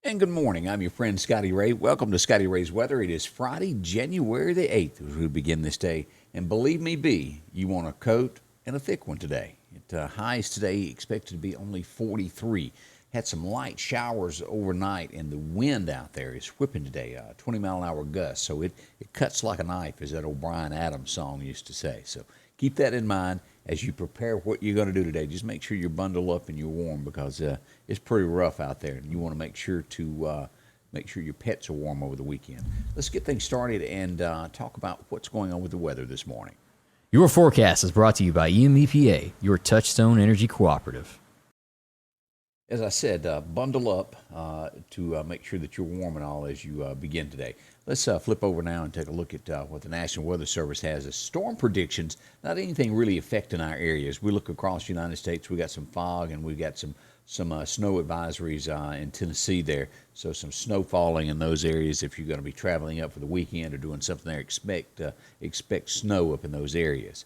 And good morning. I'm your friend Scotty Ray. Welcome to Scotty Ray's Weather. It is Friday, January the 8th as we begin this day. And believe me, you want a coat and a thick one today. Highs today expected to be only 43. Had some light showers overnight, and the wind out there is whipping today, 20-mile-an-hour gusts. So it cuts like a knife, as that old Bryan Adams song used to say. So keep that in mind as you prepare what you're going to do today. Just make sure you're bundled up and you're warm because it's pretty rough out there, and you want to make sure your pets are warm over the weekend. Let's get things started and talk about what's going on with the weather this morning. Your forecast is brought to you by EMEPA, your Touchstone Energy Cooperative. As I said, bundle up to make sure that you're warm and all as you begin today. Let's flip over now and take a look at what the National Weather Service has as storm predictions. Not anything really affecting our areas. We look across the United States, we got some fog and we've got some snow advisories in Tennessee there. So some snow falling in those areas. If you're going to be traveling up for the weekend or doing something there, expect snow up in those areas.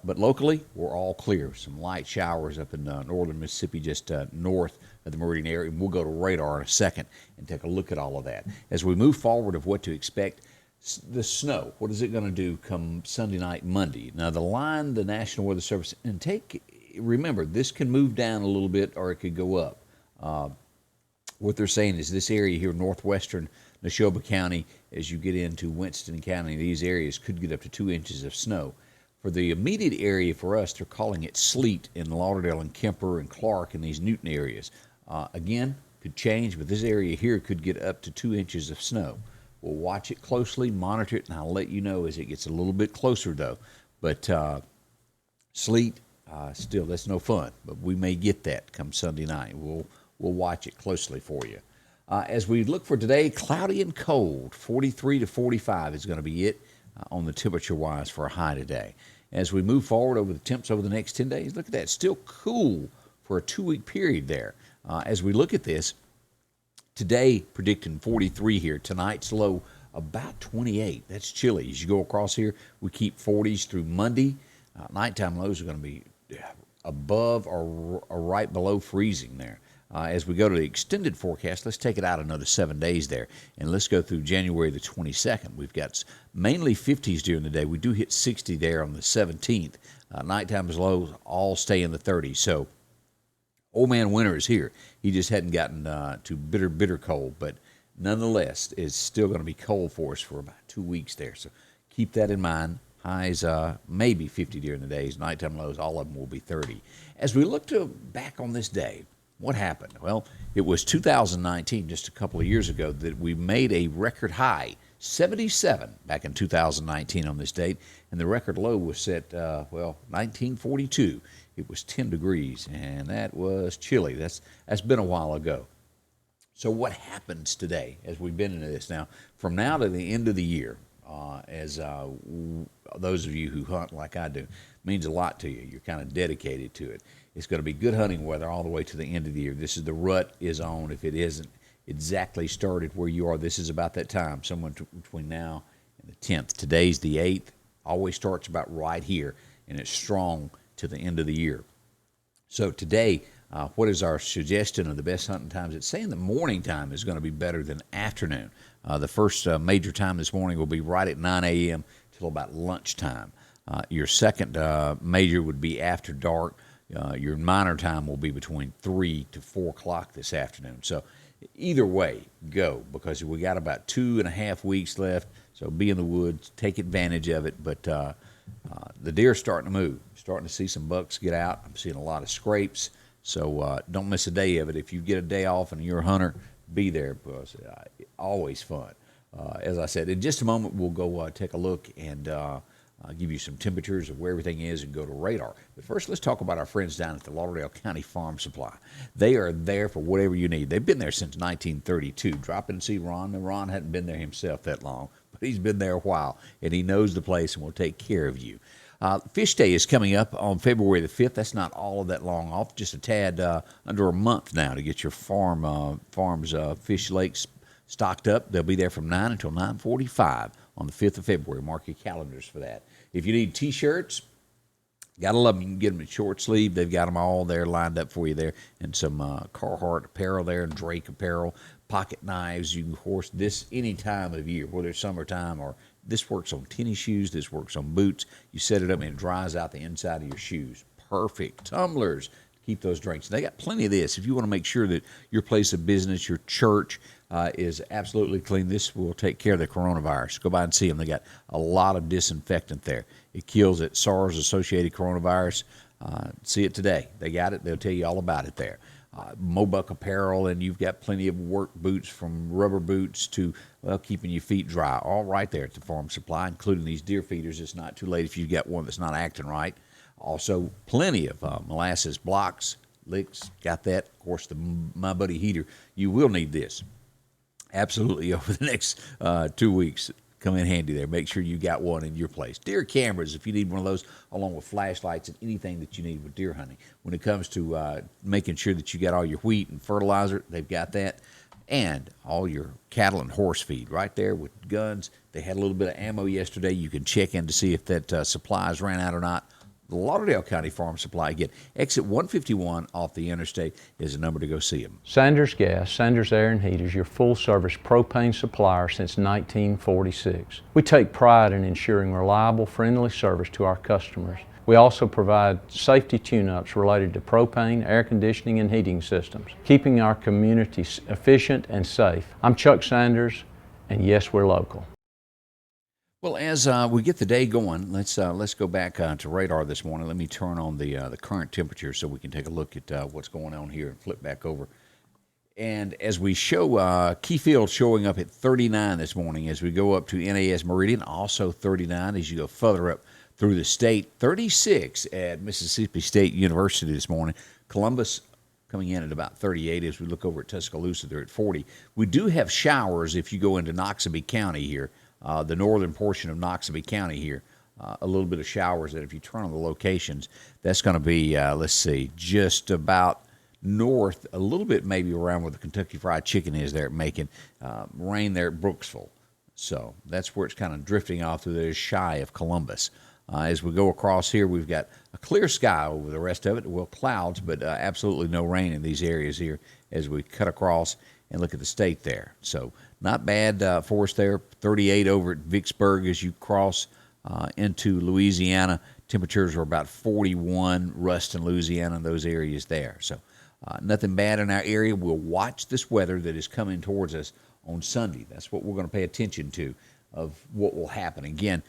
But locally, we're all clear. Some light showers up in northern Mississippi, just north of the Meridian area. And we'll go to radar in a second and take a look at all of that. As we move forward of what to expect, the snow, what is it going to do come Sunday night, Monday? Now, the National Weather Service, and remember, this can move down a little bit or it could go up. What they're saying is this area here, northwestern Neshoba County, as you get into Winston County, these areas could get up to 2 inches of snow. For the immediate area for us, they're calling it sleet in Lauderdale and Kemper and Clark and these Newton areas. Again, could change, but this area here could get up to 2 inches of snow. We'll watch it closely, monitor it, and I'll let you know as it gets a little bit closer, though. But sleet, still, that's no fun. But we may get that come Sunday night. We'll watch it closely for you. As we look for today, cloudy and cold. 43 to 45 is going to be it on the temperature-wise for a high today. As we move forward over the temps over the next 10 days, look at that. Still cool for a 2-week period there. As we look at this, today predicting 43 here. Tonight's low about 28. That's chilly. As you go across here, we keep 40s through Monday. Nighttime lows are going to be above or right below freezing there. As we go to the extended forecast, let's take it out another 7 days there, and let's go through January the 22nd. We've got mainly 50s during the day. We do hit 60 there on the 17th. Nighttime's lows all stay in the 30s. So old man winter is here. He just hadn't gotten to bitter cold, but nonetheless, it's still going to be cold for us for about 2 weeks there. So keep that in mind. Highs maybe 50 during the days. Nighttime lows, all of them will be 30. As we look back on this day, what happened? Well, it was 2019, just a couple of years ago, that we made a record high, 77 back in 2019 on this date, and the record low was set, 1942. It was 10 degrees, and that was chilly. That's been a while ago. So what happens today as we've been into this now? From now to the end of the year, as those of you who hunt like I do, means a lot to you. You're kind of dedicated to it. It's going to be good hunting weather all the way to the end of the year. This is the rut is on. If it isn't exactly started where you are, this is about that time, somewhere between now and the 10th. Today's the 8th. Always starts about right here, and it's strong to the end of the year. So today, what is our suggestion of the best hunting times? It's saying the morning time is going to be better than afternoon. The first major time this morning will be right at 9 a.m. till about lunchtime. Your second major would be after dark. Your minor time will be between 3 to 4 o'clock this afternoon. So either way, go, because we got about 2.5 weeks left. So be in the woods, take advantage of it. But the deer are starting to move, starting to see some bucks get out. I'm seeing a lot of scrapes. So don't miss a day of it. If you get a day off and you're a hunter, be there, because always fun. As I said, in just a moment, we'll go take a look and give you some temperatures of where everything is and go to radar. But first, let's talk about our friends down at the Lauderdale County Farm Supply. They are there for whatever you need. They've been there since 1932. Drop in and see Ron. Now, Ron hadn't been there himself that long, but he's been there a while, and he knows the place and will take care of you. Fish Day is coming up on February the 5th. That's not all of that long off, just a tad under a month now to get your farm's fish lakes stocked up. They'll be there from 9 until 9:45 on the 5th of February. Mark your calendars for that. If you need T-shirts, Gotta love them. You can get them in short sleeve. They've got them all there lined up for you there, and some Carhartt apparel there, and Drake apparel, pocket knives. You can horse this any time of year, whether it's summertime or this works on tennis shoes. This works on boots. You set it up and it dries out the inside of your shoes. Perfect. Tumblers. Keep those drinks. They got plenty of this. If you want to make sure that your place of business, your church, is absolutely clean, this will take care of the coronavirus. Go by and see them. They got a lot of disinfectant there. It kills it, SARS-associated coronavirus. See it today. They got it. They'll tell you all about it there. Mobuck apparel, and you've got plenty of work boots, from rubber boots to, well, keeping your feet dry, all right there at the Farm Supply, including these deer feeders. It's not too late if you've got one that's not acting right. Also, plenty of molasses blocks, licks, got that. Of course, the My Buddy heater. You will need this absolutely over the next 2 weeks. Come in handy there. Make sure you got one in your place. Deer cameras, if you need one of those, along with flashlights and anything that you need with deer hunting. When it comes to making sure that you got all your wheat and fertilizer, they've got that. And all your cattle and horse feed right there with guns. They had a little bit of ammo yesterday. You can check in to see if that supplies ran out or not. The Lauderdale County Farm Supply. Again, exit 151 off the interstate is the number to go see them. Sanders Gas, Sanders Air and Heat is your full-service propane supplier since 1946. We take pride in ensuring reliable, friendly service to our customers. We also provide safety tune-ups related to propane, air conditioning, and heating systems, keeping our community efficient and safe. I'm Chuck Sanders, and yes, we're local. Well, as we get the day going, let's go back to radar this morning. Let me turn on the current temperature so we can take a look at what's going on here and flip back over. And as we show, Keyfield showing up at 39 this morning as we go up to NAS Meridian, also 39 as you go further up through the state, 36 at Mississippi State University this morning. Columbus coming in at about 38 as we look over at Tuscaloosa, they're at 40. We do have showers if you go into Noxubee County here. The northern portion of Noxubee County here, a little bit of showers that if you turn on the locations, that's going to be, let's see, just about north, a little bit maybe around where the Kentucky Fried Chicken is there at Macon, rain there at Brooksville. So that's where it's kind of drifting off through there, shy of Columbus. As we go across here, we've got a clear sky over the rest of it. Well, clouds, but absolutely no rain in these areas here as we cut across and look at the state there. So not bad for us there. 38 over at Vicksburg as you cross into Louisiana. Temperatures are about 41, Ruston, Louisiana, and those areas there. So nothing bad in our area. We'll watch this weather that is coming towards us on Sunday. That's what we're going to pay attention to, of what will happen. Again,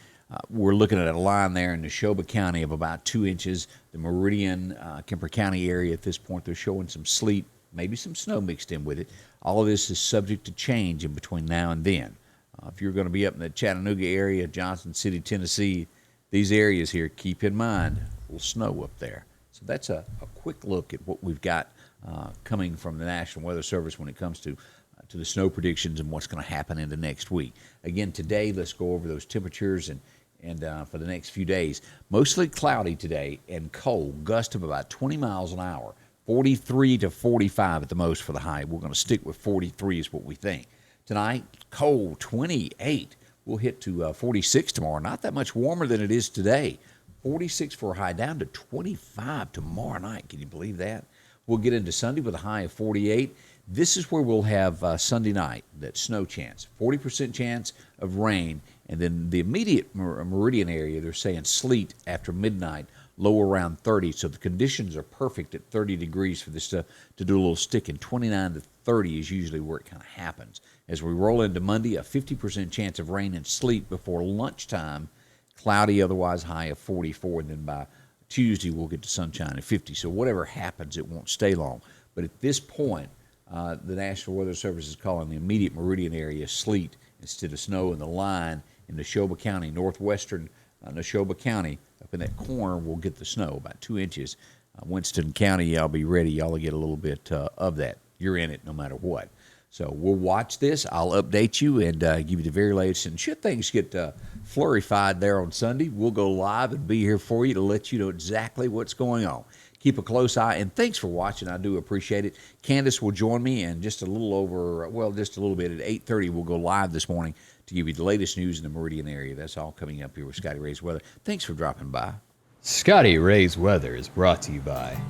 we're looking at a line there in Neshoba County of about 2 inches. The Meridian, Kemper County area at this point, they're showing some sleet, maybe some snow mixed in with it. All of this is subject to change in between now and then. If you're going to be up in the Chattanooga area, Johnson City, Tennessee, these areas here, keep in mind, will snow up there. So that's a quick look at what we've got coming from the National Weather Service when it comes to the snow predictions and what's going to happen in the next week. Again, today, let's go over those temperatures and for the next few days. Mostly cloudy today and cold, gust of about 20 miles an hour. 43 to 45 at the most for the high. We're going to stick with 43 is what we think. Tonight, cold, 28. We'll hit to 46 tomorrow. Not that much warmer than it is today. 46 for a high, down to 25 tomorrow night. Can you believe that? We'll get into Sunday with a high of 48. This is where we'll have Sunday night, that snow chance. 40% chance of rain. And then the immediate Meridian area, they're saying sleet after midnight, low around 30. So the conditions are perfect at 30 degrees for this stuff to do a little sticking. 29 to 30 is usually where it kind of happens. As we roll into Monday, a 50% chance of rain and sleet before lunchtime. Cloudy, otherwise high of 44. And then by Tuesday, we'll get to sunshine at 50. So whatever happens, it won't stay long. But at this point, the National Weather Service is calling the immediate Meridian area sleet instead of snow, in the line in Neshoba County, northwestern Neshoba County. Up in that corner, we'll get the snow, about 2 inches. Winston County, y'all be ready. Y'all will get a little bit of that. You're in it no matter what. So we'll watch this. I'll update you and give you the very latest. And should things get flurrified there on Sunday, we'll go live and be here for you to let you know exactly what's going on. Keep a close eye, and thanks for watching. I do appreciate it. Candace will join me in just a little bit at 8:30. We'll go live this morning to give you the latest news in the Meridian area. That's all coming up here with Scotty Ray's Weather. Thanks for dropping by. Scotty Ray's Weather is brought to you by